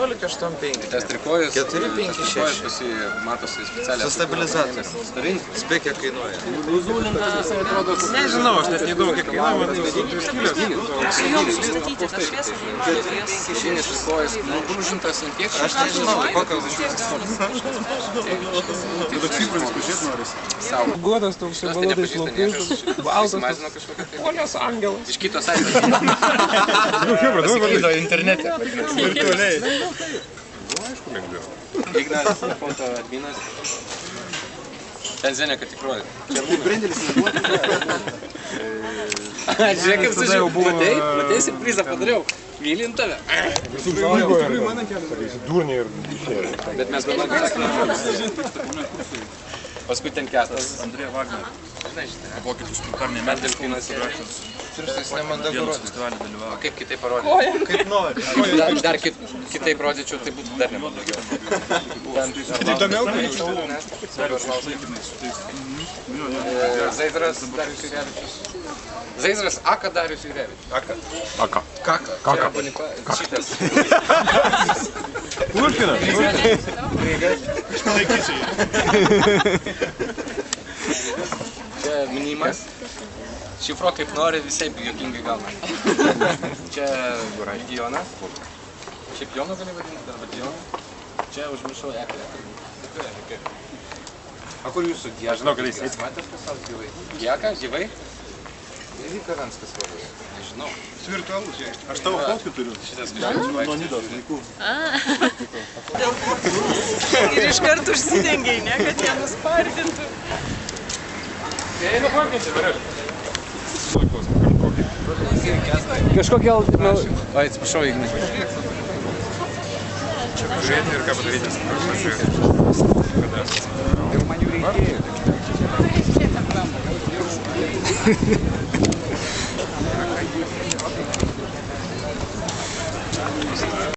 18,85. Tas trikojus. 4,56. Matosi specialiai. Su stabilizatoriu. Spėk, kiek kainuoja. Nežinau, aš net neįdomu, kiek kainuoja, man 2 skylės. Su jom sustatyti tą šviesą. Kišinis trikojus nubrūžintas ant kiek? Aš nežinau, kokios Godas toks su balodais laukais, baltas, polios angelas. Iš kitos aibės. Pasiklydo internete. Virtualiai. Ignas, foto adminas. Ten Zenė, kad tikroji. Čia brendelis nebuvo. Žiūrėk, kaip tu žiūrėjau, matei surprizą padariau. Mylint tave. Durniai ir... Bet mes galvojam, kad sakome. Paskui ten Kestas. Andrėja Wagner. Vokietis pernai metais Kaunas įrašęs. Pirštais nemandagu rodyti. Festivalį dalyvavo. Kaip kitaip parodyti? Kaip nori. Dar kitaip rodyčiau, tai būtų dar nemandagiau. Įdomiau, Zaidras Darius Jurevičius. Zaidras Aka Darius Jurevičius. Aka. Kaka. Čia šitas. Lurkina. Čia minimas. Šifro kaip nori, visai juokingai gauna. Čia Jonas. Šiaip Jono gali vadinti, dar Joną. Čia užmiršau Eklę. A kur jūsų Aš žinau, kad jis Matęs pasas gyvai? Jaka, gyvai? Vyka Ranskas labai. Nežinau. Virtualus, jei. Aš tavo fotkį turiu. Šitas Nuo Nidos laikų. Ir iš karto užsidengiai, ne, kad jie nuspardintų. Kažkokia... Oi, atsiprašau, Ignai. Čia pažiūrėti ir ką padaryti. Jau man jų reikėjo.